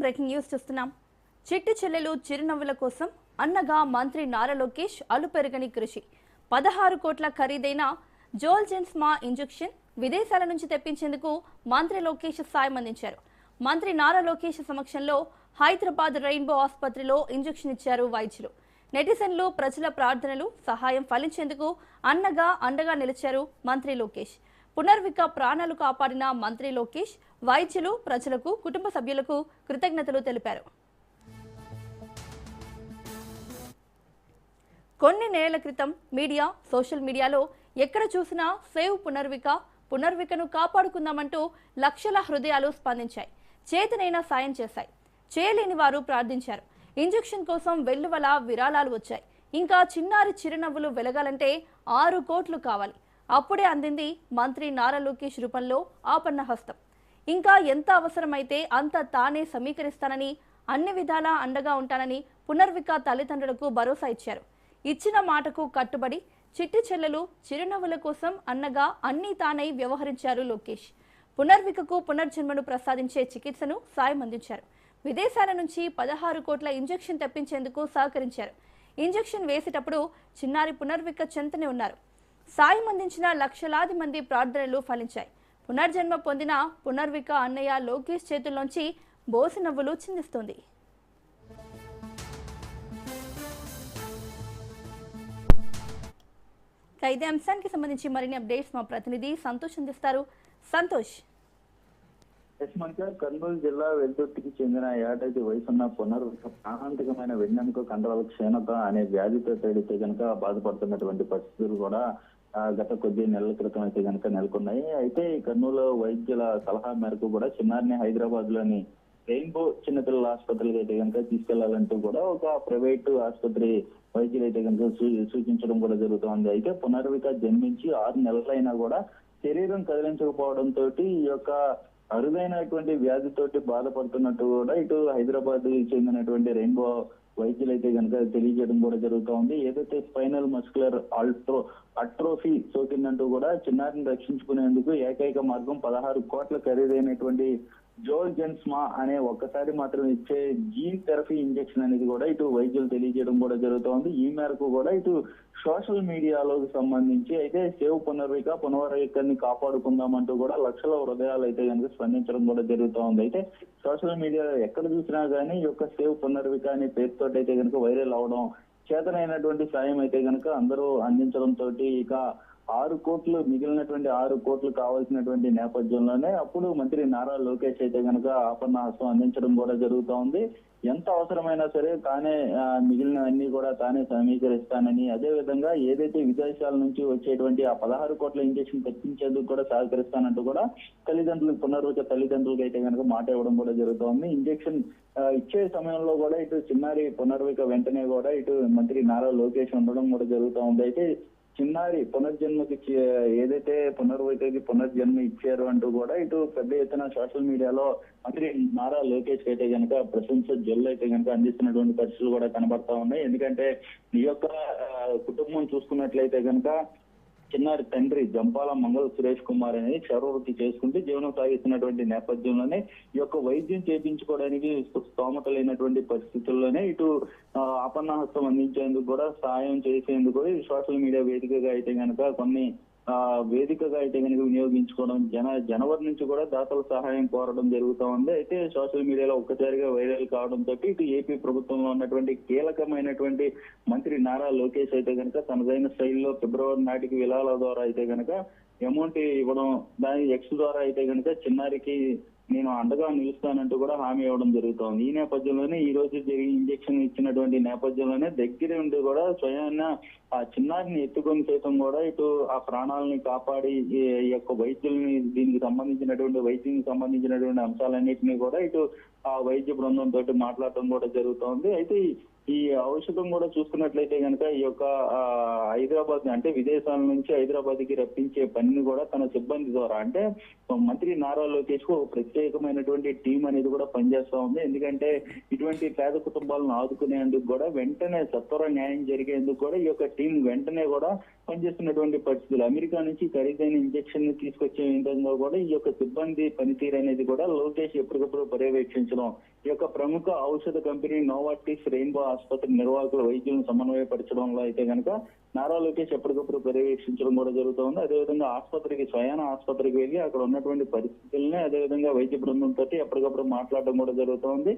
Breaking news చూస్తున్నాం. చిట్టి చెల్లెలు చిరునవ్వుల కోసం అన్నగా మంత్రి నారా లోకేష్ అలుపెరగని కృషి. 16 కోట్ల ఖరీదైన జోల్జెన్స్మా ఇంజెక్షన్ విదేశాల నుంచి తెప్పించేందుకు మంత్రి లోకేష్ సాయం అందించారు. మంత్రి నారా లోకేష్ సమక్షంలో హైదరాబాద్ రెయిన్బో ఆసుపత్రిలో ఇంజెక్షన్ ఇచ్చారు వైద్యులు. నెటిజన్లు ప్రజల ప్రార్థనలు సహాయం ఫలించేందుకు అండగా నిలిచారు మంత్రి లోకేష్. పునర్విక ప్రాణాలు కాపాడిన మంత్రి లోకేష్ వైద్యులు, ప్రజలకు, కుటుంబ సభ్యులకు కృతజ్ఞతలు తెలిపారు. కొన్ని నెలల క్రితం సోషల్ మీడియాలో ఎక్కడ చూసినా సేవ్ పునర్వికను కాపాడుకుందామంటూ లక్షల హృదయాలు స్పందించాయి. చేతనైనా సాయం చేశాయి. చేయలేని వారు ప్రార్థించారు. ఇంజెక్షన్ కోసం వెల్లువల విరాళాలు వచ్చాయి. ఇంకా చిన్నారి చిరునవ్వులు వెలగాలంటే 6 కోట్లు కావాలి. అప్పుడే అందింది మంత్రి నారా లోకేష్ రూపంలో ఆపన్న హస్తం. ఇంకా ఎంత అవసరమైతే అంత తానే సమీకరిస్తానని, అన్ని విధాలా అండగా ఉంటానని పునర్విక తల్లిదండ్రులకు భరోసా ఇచ్చారు. ఇచ్చిన మాటకు కట్టుబడి చిట్టి చెల్లెలు చిరునవ్వుల కోసం అన్నగా అన్నీ తానై వ్యవహరించారు లోకేష్. పునర్వికకు పునర్జన్మను ప్రసాదించే చికిత్సను సాయం అందించారు. విదేశాల నుంచి 16 కోట్ల ఇంజెక్షన్ తెప్పించేందుకు సహకరించారు. ఇంజెక్షన్ వేసేటప్పుడు చిన్నారి పునర్విక చెంతనే ఉన్నారు. సాయం అందించిన లక్షలాది మంది ప్రార్థనలు ఫలించాయి. పునర్జన్మ పొందిన పునర్విక అన్నయ్య లోకేష్ చేతుల్లోంచి బోసి నవ్వులు చిందిస్తోంది. ఇదే అంశానికి సంబంధించి మరిన్ని అప్డేట్స్ మా ప్రతినిధి సంతోష్ అందిస్తారు. సంతోష్. కర్నూలు జిల్లా వెల్దుర్తికి చెందిన ఏడాది వయసున్న పునర్విక ప్రాణాంతకమైన వెన్నెముక కండరాల క్షీణత అనే వ్యాధితో తేలితే కనుక బాధపడుతున్నటువంటి పరిస్థితులు కూడా గత కొద్ది నెలల క్రితం అయితే కనుక నెలకొన్నాయి. అయితే ఈ కర్నూలు వైద్యుల సలహా మేరకు కూడా చిన్నారిని హైదరాబాద్ లోని రెయిన్బో చిన్నపిల్లల ఆసుపత్రికి అయితే కనుక తీసుకెళ్లాలంటూ కూడా ఒక ప్రైవేటు ఆసుపత్రి వైద్యులు అయితే కనుక సూచించడం కూడా జరుగుతోంది. అయితే పునర్విక జన్మించి 6 నెలలైనా కూడా శరీరం కదిలించకపోవడంతో ఈ యొక్క అరుదైనటువంటి వ్యాధితోటి బాధపడుతున్నట్టు కూడా ఇటు హైదరాబాద్ చెందినటువంటి రెయిన్బో వైద్యులు అయితే కనుక తెలియజేయడం కూడా జరుగుతూ ఉంది. ఏదైతే స్పైనల్ మస్కులర్ అట్రోఫీ సోకిందంటూ కూడా చిన్నారిని రక్షించుకునేందుకు ఏకైక మార్గం 16 కోట్ల ఖరీదైనటువంటి జోల్జెన్స్మా అనే ఒక్కసారి మాత్రం ఇచ్చే జీన్ థెరపీ ఇంజెక్షన్ అనేది కూడా ఇటు వైద్యులు తెలియజేయడం కూడా జరుగుతోంది. ఈ మేరకు కూడా ఇటు సోషల్ మీడియాలోకి సంబంధించి అయితే సేవ్ పునర్వికని కాపాడుకుందామంటూ కూడా లక్షల హృదయాలు అయితే కనుక స్పందించడం కూడా జరుగుతూ ఉంది. అయితే సోషల్ మీడియా ఎక్కడ చూసినా కానీ ఈ యొక్క సేవ్ పునర్విక అనే పేరుతో అయితే కనుక వైరల్ అవడం, చేతనైనటువంటి సాయం అయితే కనుక అందరూ అందించడంతో ఇక 6 కోట్లు మిగిలినటువంటి 6 కోట్లు కావాల్సినటువంటి నేపథ్యంలోనే అప్పుడు మంత్రి నారా లోకేష్ అయితే కనుక ఆపన్న హస్తం అందించడం కూడా జరుగుతూ ఉంది. ఎంత అవసరమైనా సరే తానే మిగిలిన అన్ని కూడా తానే సమీకరిస్తానని, అదే విధంగా ఏదైతే విదేశాల నుంచి వచ్చేటువంటి ఆ 16 కోట్ల ఇంజెక్షన్ తెప్పించేందుకు కూడా సహకరిస్తానంటూ కూడా పునర్విక తల్లిదండ్రులకు అయితే కనుక మాట ఇవ్వడం కూడా జరుగుతోంది. ఇంజెక్షన్ ఇచ్చే సమయంలో కూడా ఇటు చిన్నారి పునర్విక వెంటనే కూడా ఇటు మంత్రి నారా లోకేష్ ఉండడం కూడా జరుగుతూ ఉంది. అయితే చిన్నారి పునర్జన్మకి ఏదైతే పునర్వికకి పునర్జన్మ ఇచ్చారు అంటూ కూడా ఇటు పెద్ద ఎత్తున సోషల్ మీడియాలో మంత్రి నారా లోకేష్ అయితే కనుక ప్రశంస జల్లు అయితే కనుక అందిస్తున్నటువంటి పరిస్థితులు కూడా కనబడతా ఉన్నాయి. ఎందుకంటే ఈ యొక్క కుటుంబం చూసుకున్నట్లయితే కనుక చిన్నారి తండ్రి జంపాల మంగళ సురేష్ కుమార్ అనేది క్షరవృత్తి చేసుకుంటూ జీవనం సాగిస్తున్నటువంటి నేపథ్యంలోనే ఈ యొక్క వైద్యం చేయించుకోవడానికి స్తోమత లేనటువంటి పరిస్థితుల్లోనే ఇటు ఆపన్నహస్తం అందించేందుకు కూడా సహాయం చేసేందుకు సోషల్ మీడియా వేదికగా అయితే కనుక కొన్ని వేదికగా అయితే కనుక వినియోగించుకోవడం, జనవరి నుంచి కూడా దాతల సహాయం కోరడం జరుగుతూ ఉంది. అయితే సోషల్ మీడియాలో ఒక్కసారిగా వైరల్ కావడంతో ఇటు ఏపీ ప్రభుత్వంలో ఉన్నటువంటి కీలకమైనటువంటి మంత్రి నారా లోకేష్ అయితే కనుక తనదైన స్టైల్లో ఫిబ్రవరి నాటికి విలాల ద్వారా అయితే కనుక అమౌంట్ ఇవ్వడం, దాని ఎక్స్ ద్వారా అయితే కనుక చిన్నారికి నేను అండగా నిలుస్తానంటూ కూడా హామీ ఇవ్వడం జరుగుతోంది. ఈ నేపథ్యంలోనే ఈ రోజు ఇంజెక్షన్ ఇచ్చినటువంటి నేపథ్యంలోనే దగ్గర ఉండి కూడా స్వయాన్న ఆ చిన్నారిని ఎత్తుకొని సైతం కూడా ఇటు ఆ ప్రాణాలని కాపాడి ఈ యొక్క వైద్యుల్ని దీనికి సంబంధించినటువంటి అంశాలన్నింటినీ కూడా ఇటు ఆ వైద్య బృందం తోటి మాట్లాడటం కూడా జరుగుతోంది. అయితే ఈ ఔషధం కూడా చూసుకున్నట్లయితే కనుక ఈ యొక్క హైదరాబాద్ అంటే విదేశాల నుంచి హైదరాబాద్ కి రప్పించే పనిని కూడా తన సిబ్బంది ద్వారా అంటే మంత్రి నారా లోకేష్ కు ప్రత్యేకమైనటువంటి టీం అనేది కూడా పనిచేస్తా ఉంది. ఎందుకంటే ఇటువంటి పేద కుటుంబాలను ఆదుకునేందుకు కూడా వెంటనే సత్వర న్యాయం జరిగేందుకు కూడా ఈ యొక్క టీం వెంటనే కూడా పనిచేస్తున్నటువంటి పరిస్థితులు. అమెరికా నుంచి ఖరీదైన ఇంజెక్షన్ ని తీసుకొచ్చే విధంగా కూడా ఈ యొక్క సిబ్బంది పనితీరు అనేది కూడా లోకేష్ ఎప్పటికప్పుడు పర్యవేక్షించడం సంప్రదించడం, ఈ యొక్క ప్రముఖ ఔషధ కంపెనీ నోవార్టిస్ రెయిన్బో ఆసుపత్రి నిర్వాహకుల వైద్యులను సమన్వయపరచడంలో అయితే కనుక నారా లోకేష్ ఎప్పటికప్పుడు పర్యవేక్షించడం కూడా జరుగుతుంది. అదేవిధంగా స్వయాన ఆసుపత్రికి వెళ్ళి అక్కడ ఉన్నటువంటి పరిస్థితుల్ని అదేవిధంగా వైద్య బృందంతో ఎప్పటికప్పుడు మాట్లాడడం కూడా జరుగుతోంది.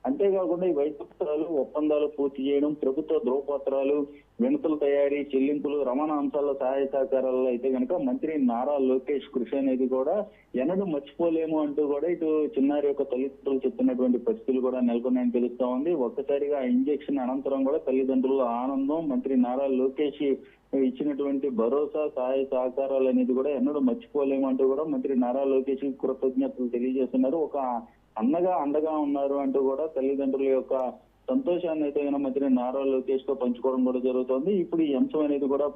అంతేకాకుండా ఈ వైద్య పత్రాలు ఒప్పందాలు పూర్తి చేయడం, ప్రభుత్వ ధ్రువపత్రాలు, వినతుల తయారీ, చెల్లింపులు, రవాణా అంశాల సహాయ సహకారాల్లో అయితే కనుక మంత్రి నారా లోకేష్ కృషి అనేది కూడా ఎన్నడూ మర్చిపోలేము అంటూ కూడా ఇటు చిన్నారి యొక్క తల్లిదండ్రులు చెప్తున్నటువంటి పరిస్థితులు కూడా నెలకొన్నాయని తెలుస్తా ఉంది. ఒక్కసారిగా ఆ ఇంజెక్షన్ అనంతరం కూడా తల్లిదండ్రుల ఆనందం, మంత్రి నారా లోకేష్ ఇచ్చినటువంటి భరోసా, సహాయ సహకారాలు అనేది కూడా ఎన్నడూ మర్చిపోలేము అంటూ కూడా మంత్రి నారా లోకేష్ కృతజ్ఞతలు తెలియజేస్తున్నారు. ఒక అన్నగా అండగా ఉన్నారు అంటూ కూడా తల్లిదండ్రుల యొక్క సంతోషాన్ని అయితే మంత్రి నారా లోకేష్ తో పంచుకోవడం కూడా జరుగుతుంది. ఇప్పుడు ఈ అంశం అనేది కూడా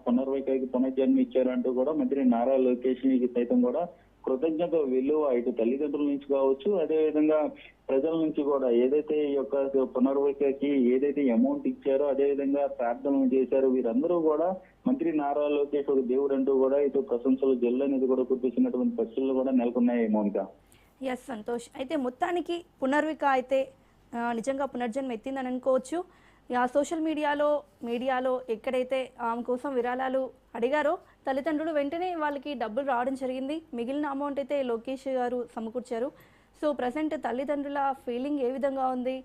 పునర్వైకల్యానికి పునర్జన్మ ఇచ్చారంటూ కూడా మంత్రి నారా లోకేష్ సైతం కూడా కృతజ్ఞత విలువ ఇటు తల్లిదండ్రుల నుంచి కావచ్చు, అదేవిధంగా ప్రజల నుంచి కూడా ఏదైతే ఈ యొక్క పునర్వైకల్యకి ఏదైతే అమౌంట్ ఇచ్చారో అదేవిధంగా ప్రార్థనలు చేశారో వీరందరూ కూడా మంత్రి నారా లోకేష్ ఒక దేవుడు అంటూ కూడా ఇటు ప్రశంసలు జల్లు అనేది కూడా కురిపిస్తున్నటువంటి పరిస్థితులు కూడా నెలకొన్నాయి మౌనిక. ఎస్ సంతోష్, అయితే మొత్తానికి పునర్విక అయితే నిజంగా పునర్జన్మ ఎత్తిందని అనుకోవచ్చు. సోషల్ మీడియాలో ఎక్కడైతే ఆమె కోసం విరాళాలు అడిగారో తల్లిదండ్రులు వెంటనే వాళ్ళకి డబ్బులు రావడం జరిగింది. మిగిలిన అమౌంట్ అయితే లోకేష్ గారు సమకూర్చారు. సో ప్రజెంట్ తల్లిదండ్రుల ఫీలింగ్ ఏ విధంగా ఉంది,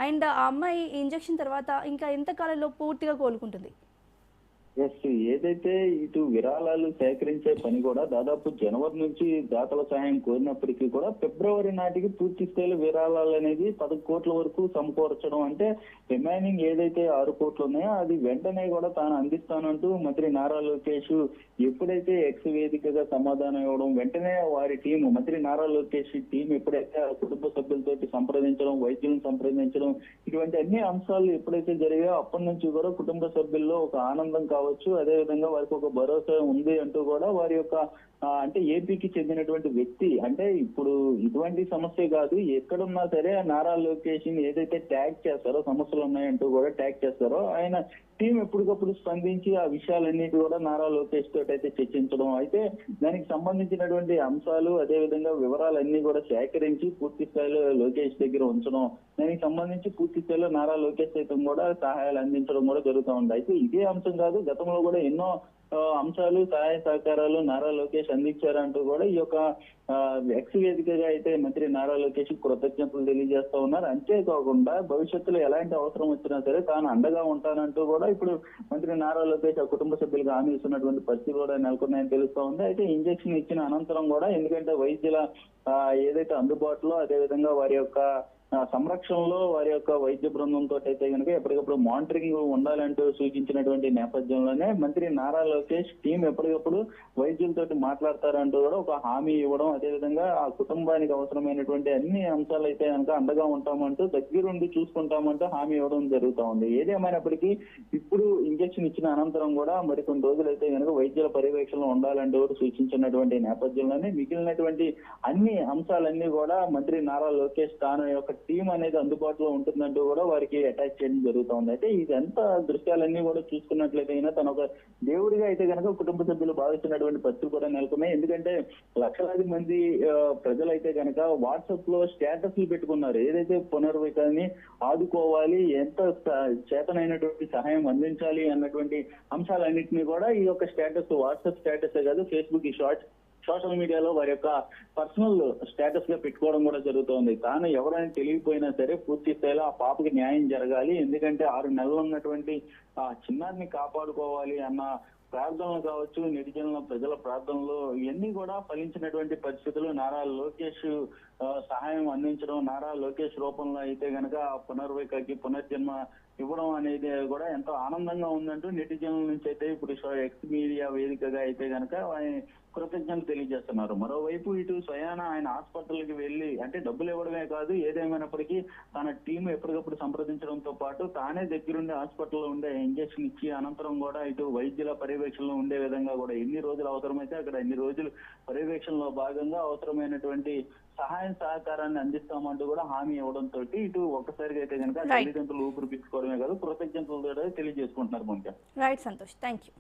అండ్ ఆ అమ్మాయి ఇంజెక్షన్ తర్వాత ఇంకా ఎంత కాలంలో పూర్తిగా కోలుకుంటుంది? ఎస్, ఏదైతే ఇటు విరాళాలు సేకరించే పని కూడా దాదాపు జనవరి నుంచి దాతల సహాయం కోరినప్పటికీ కూడా ఫిబ్రవరి నాటికి పూర్తి స్థాయిలో విరాళాలు అనేది 10 కోట్ల వరకు సమకూర్చడం, అంటే రిమైనింగ్ ఏదైతే 6 కోట్లు ఉన్నాయో అది వెంటనే కూడా తాను అందిస్తానంటూ మంత్రి నారా లోకేష్ ఎప్పుడైతే ఎక్స్ వేదికగా సమాధానం ఇవ్వడం, వెంటనే వారి టీం మంత్రి నారా లోకేష్ టీం ఎప్పుడైతే కుటుంబ సభ్యులతో సంప్రదించడం, వైద్యులను సంప్రదించడం, ఇటువంటి అన్ని అంశాలు ఎప్పుడైతే జరిగాయో అప్పటి నుంచి కూడా కుటుంబ సభ్యుల్లో ఒక ఆనందం కావచ్చు, అదేవిధంగా వారికి ఒక భరోసా ఉంది అంటూ కూడా వారి యొక్క అంటే ఏపీకి చెందినటువంటి వ్యక్తి, అంటే ఇప్పుడు ఇటువంటి సమస్య కాదు, ఎక్కడున్నా సరే నారా లోకేష్ ఏదైతే ట్యాగ్ చేస్తారో సమస్యలు ఉన్నాయంటూ కూడా ట్యాగ్ చేస్తారో ఆయన టీం ఎప్పటికప్పుడు స్పందించి ఆ విషయాలన్నిటి కూడా నారా లోకేష్ తోటి అయితే చర్చించడం, అయితే దానికి సంబంధించినటువంటి అంశాలు అదేవిధంగా వివరాలన్నీ కూడా సేకరించి పూర్తి స్థాయిలో లోకేష్ దగ్గర ఉంచడం, దానికి సంబంధించి పూర్తి స్థాయిలో నారా లోకేష్ సైతం కూడా సహాయాలు అందించడం కూడా జరుగుతూ ఉంది. అయితే ఇదే అంశం కాదు, గతంలో కూడా ఎన్నో అంశాలు సహాయ సహకారాలు నారా లోకేష్ అందించారంటూ కూడా ఈ యొక్క ఎక్స్ వేదికగా అయితే మంత్రి నారా లోకేష్ కృతజ్ఞతలు తెలియజేస్తా ఉన్నారు. అంతేకాకుండా భవిష్యత్తులో ఎలాంటి అవసరం వచ్చినా సరే తాను అండగా ఉంటానంటూ కూడా ఇప్పుడు మంత్రి నారా లోకేష్ ఆ కుటుంబ సభ్యులకు హామీ ఇస్తున్నటువంటి పరిస్థితి కూడా నెలకొన్నాయని తెలుస్తా ఉంది. అయితే ఇంజక్షన్ ఇచ్చిన అనంతరం కూడా ఎందుకంటే వైద్యుల ఏదైతే అందుబాటులో అదేవిధంగా వారి యొక్క సంరక్షణలో వారి యొక్క వైద్య బృందంతో అయితే కనుక ఎప్పటికప్పుడు మానిటరింగ్ ఉండాలంటూ సూచించినటువంటి నేపథ్యంలోనే మంత్రి నారా లోకేష్ టీం ఎప్పటికప్పుడు వైద్యులతో మాట్లాడతారంటూ కూడా ఒక హామీ ఇవ్వడం, అదేవిధంగా ఆ కుటుంబానికి అవసరమైనటువంటి అన్ని అంశాలు అయితే కనుక అండగా ఉంటామంటూ దగ్గరుండి చూసుకుంటామంటూ హామీ ఇవ్వడం జరుగుతూ ఉంది. ఏదేమైనప్పటికీ ఇప్పుడు ఇంజక్షన్ ఇచ్చిన అనంతరం కూడా మరికొన్ని రోజులైతే కనుక వైద్యుల పర్యవేక్షణలో ఉండాలంటూ కూడా సూచించినటువంటి నేపథ్యంలోనే మిగిలినటువంటి అన్ని అంశాలన్నీ కూడా మంత్రి నారా లోకేష్ తాను యొక్క టీం అనేది అందుబాటులో ఉంటుందంటూ కూడా వారికి అటాచ్ చేయడం జరుగుతూ ఉంది. అయితే ఇదంతా దృశ్యాలన్నీ కూడా చూసుకున్నట్లయితే తన ఒక దేవుడిగా అయితే కనుక కుటుంబ సభ్యులు భావిస్తున్నటువంటి పరిస్థితులు కూడా నెలకొన్నాయి. ఎందుకంటే లక్షలాది మంది ప్రజలైతే కనుక వాట్సాప్ లో స్టేటస్లు పెట్టుకున్నారు, ఏదైతే పునర్వికాన్ని ఆదుకోవాలి, ఎంత చేతనైనటువంటి సహాయం అందించాలి అన్నటువంటి అంశాలన్నింటినీ కూడా ఈ యొక్క స్టేటస్ వాట్సాప్ స్టేటస్ కాదు ఫేస్బుక్ ఈ సోషల్ మీడియాలో వారి యొక్క పర్సనల్ స్టేటస్ గా పెట్టుకోవడం కూడా జరుగుతోంది. తాను ఎవరైనా తెలియకపోయినా సరే పూర్తి స్థాయిలో ఆ పాపకి న్యాయం జరగాలి, ఎందుకంటే 6 నెలలు ఉన్నటువంటి ఆ చిన్నారిని కాపాడుకోవాలి అన్న ప్రార్థనలు కావచ్చు, నెటిజనుల ప్రజల ప్రార్థనలు ఇవన్నీ కూడా ఫలించినటువంటి పరిస్థితులు నారా లోకేష్ సహాయం అందించడం, నారా లోకేష్ రూపంలో అయితే గనక పునర్వికకి పునర్జన్మ ఇవ్వడం అనేది కూడా ఎంతో ఆనందంగా ఉందంటూ నెటిజన్ల నుంచి అయితే ఇప్పుడు ఎక్స్ మీడియా వేదికగా అయితే గనక కృతజ్ఞతలు తెలియజేస్తున్నారు. మరోవైపు ఇటు స్వయాన ఆయన హాస్పిటల్కి వెళ్ళి అంటే డబ్బులు ఇవ్వడమే కాదు, ఏదేమైనప్పటికీ తన టీం ఎప్పటికప్పుడు సంప్రదించడంతో పాటు తానే దగ్గరుండి హాస్పిటల్లో ఉండే ఇంజక్షన్ ఇచ్చి అనంతరం కూడా ఇటు వైద్యుల పర్యవేక్షణలో ఉండే విధంగా కూడా ఎన్ని రోజులు అవసరమైతే అక్కడ ఎన్ని రోజులు పర్యవేక్షణలో భాగంగా అవసరమైనటువంటి సహాయం సహకారాన్ని అందిస్తామంటూ కూడా హామీ ఇవ్వడంతో ఇటు ఒక్కసారిగా అయితే కనుక తల్లిదండ్రులు ఊపిరి పీల్చుకోవడమే కాదు కృతజ్ఞతలు తెలియజేసుకుంటున్నారు. Right Santosh, thank you.